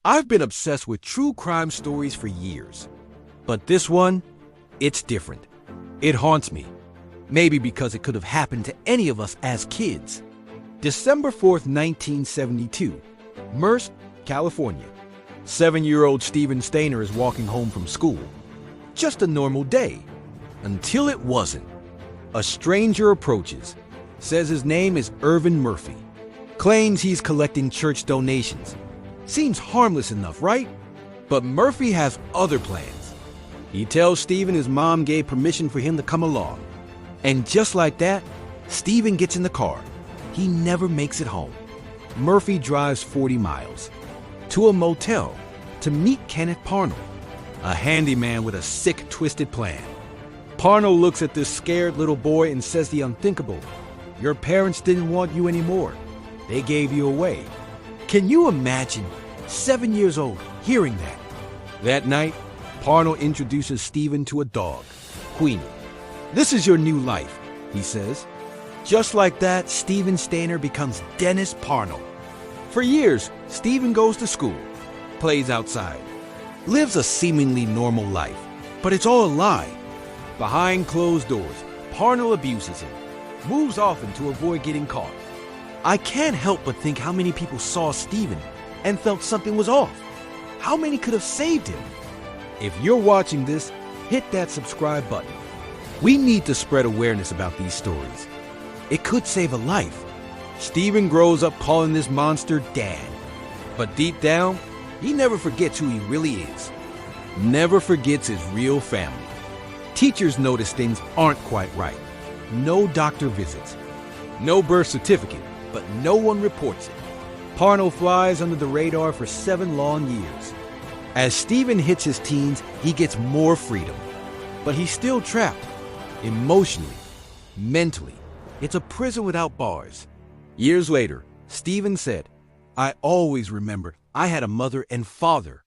I've been obsessed with true crime stories for years. But this one, it's different. It haunts me. Maybe because it could have happened to any of us as kids. December 4th, 1972, Merced, California. 7-year-old Steven Stayner is walking home from school. Just a normal day. Until it wasn't. A stranger approaches, says his name is Irvin Murphy, claims he's collecting church donations. Seems harmless enough, right? But Murphy has other plans. He tells Steven his mom gave permission for him to come along. And just like that, Steven gets in the car. He never makes it home. Murphy drives 40 miles to a motel to meet Kenneth Parnell, a handyman with a sick, twisted plan. Parnell looks at this scared little boy and says the unthinkable. Your parents didn't want you anymore. They gave you away. Can you imagine 7 years old hearing that? That night, Parnell introduces Steven to a dog, Queenie. This is your new life, he says. Just like that, Steven Stayner becomes Dennis Parnell. For years, Steven goes to school, plays outside, lives a seemingly normal life. But it's all a lie. Behind closed doors, Parnell abuses him, moves often to avoid getting caught. I can't help but think how many people saw Steven and felt something was off. How many could have saved him? If you're watching this, hit that subscribe button. We need to spread awareness about these stories. It could save a life. Steven grows up calling this monster Dad. But deep down, he never forgets who he really is. Never forgets his real family. Teachers notice things aren't quite right. No doctor visits. No birth certificate, but no one reports it. Parnell flies under the radar for 7 long years. As Steven hits his teens, he gets more freedom. But he's still trapped. Emotionally, mentally. It's a prison without bars. Years later, Steven said, I always remember I had a mother and father.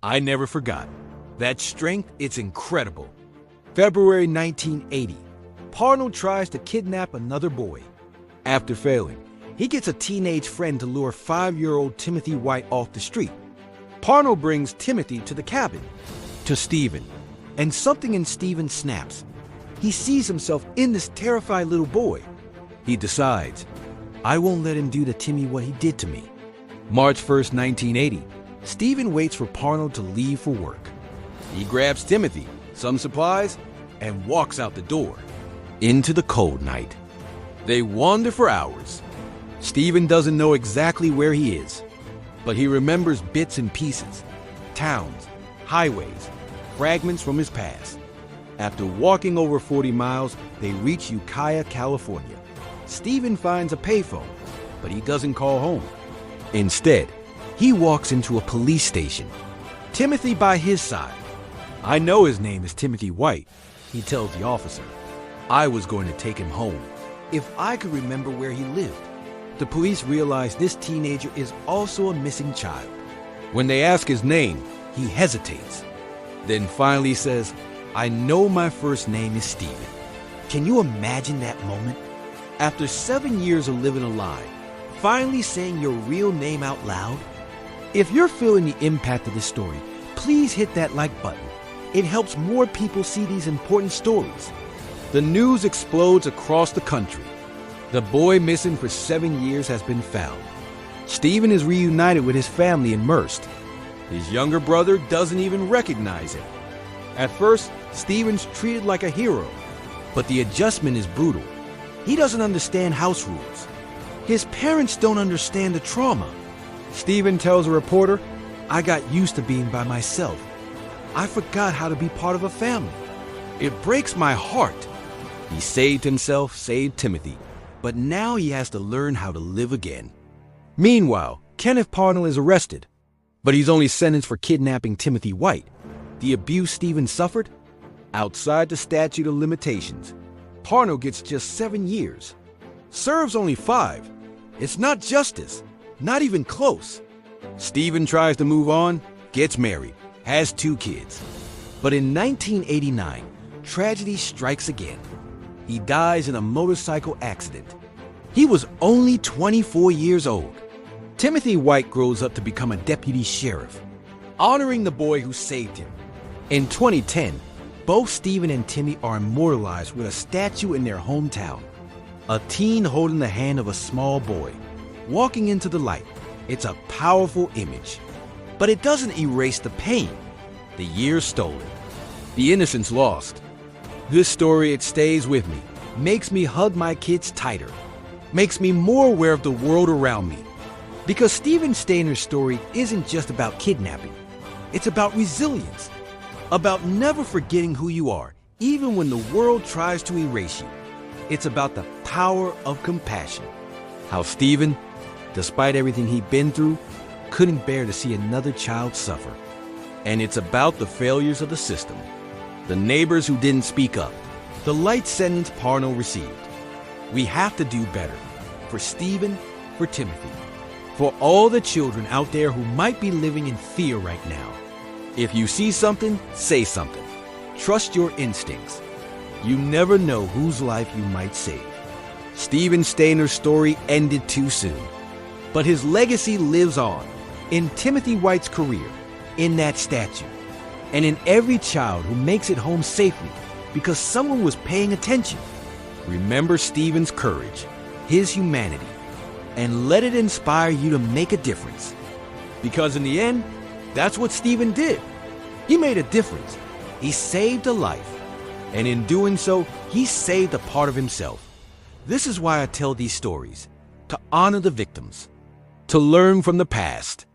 I never forgot. That strength, it's incredible. February 1980, Parnell tries to kidnap another boy. After failing, he gets a teenage friend to lure 5-year-old Timothy White off the street. Parnell brings Timothy to the cabin, to Steven, and something in Steven snaps. He sees himself in this terrified little boy. He decides, I won't let him do to Timmy what he did to me. March 1st, 1980, Steven waits for Parnell to leave for work. He grabs Timothy, some supplies, and walks out the door, into the cold night. They wander for hours. Steven doesn't know exactly where he is, but he remembers bits and pieces, towns, highways, fragments from his past. After walking over 40 miles, they reach Ukiah, California. Steven finds a payphone, but he doesn't call home. Instead, he walks into a police station. Timothy by his side. I know his name is Timothy White, he tells the officer. I was going to take him home, if I could remember where he lived. The police realize this teenager is also a missing child. When they ask his name, he hesitates. Then finally says, I know my first name is Steven. Can you imagine that moment? After 7 years of living a lie, finally saying your real name out loud? If you're feeling the impact of this story, please hit that like button. It helps more people see these important stories. The news explodes across the country. The boy missing for 7 years has been found. Steven is reunited with his family in Merced. His younger brother doesn't even recognize him. At first, Steven's treated like a hero, but the adjustment is brutal. He doesn't understand house rules. His parents don't understand the trauma. Steven tells a reporter, I got used to being by myself. I forgot how to be part of a family. It breaks my heart. He saved himself, saved Timothy, but now he has to learn how to live again. Meanwhile, Kenneth Parnell is arrested, but he's only sentenced for kidnapping Timothy White. The abuse Steven suffered? Outside the statute of limitations. Parnell gets just 7 years. Serves only 5. It's not justice. Not even close. Steven tries to move on, gets married, has 2 kids. But in 1989, tragedy strikes again. He dies in a motorcycle accident. He was only 24 years old. Timothy White grows up to become a deputy sheriff, honoring the boy who saved him. In 2010, both Steven and Timmy are immortalized with a statue in their hometown. A teen holding the hand of a small boy, walking into the light. It's a powerful image. But it doesn't erase the pain, the years stolen, the innocence lost. This story, it stays with me, makes me hug my kids tighter, makes me more aware of the world around me. Because Steven Stayner's story isn't just about kidnapping. It's about resilience, about never forgetting who you are, even when the world tries to erase you. It's about the power of compassion. How Steven, despite everything he'd been through, couldn't bear to see another child suffer. And it's about the failures of the system, the neighbors who didn't speak up, the light sentence Parno received. We have to do better. For Steven, for Timothy, for all the children out there who might be living in fear right now. If you see something, say something. Trust your instincts. You never know whose life you might save. Steven Stayner's story ended too soon, but his legacy lives on in Timothy White's career, in that statue, and in every child who makes it home safely because someone was paying attention. Remember Steven's courage, his humanity, and let it inspire you to make a difference. Because in the end, that's what Steven did. He made a difference. He saved a life. And in doing so, he saved a part of himself. This is why I tell these stories, to honor the victims, to learn from the past,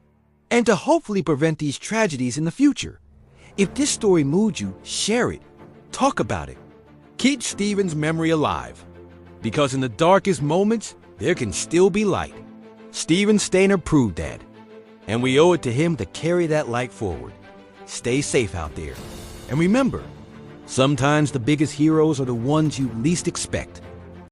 and to hopefully prevent these tragedies in the future. If this story moved you, share it. Talk about it. Keep Steven's memory alive. Because in the darkest moments, there can still be light. Steven Stayner proved that. And we owe it to him to carry that light forward. Stay safe out there. And remember, sometimes the biggest heroes are the ones you least expect.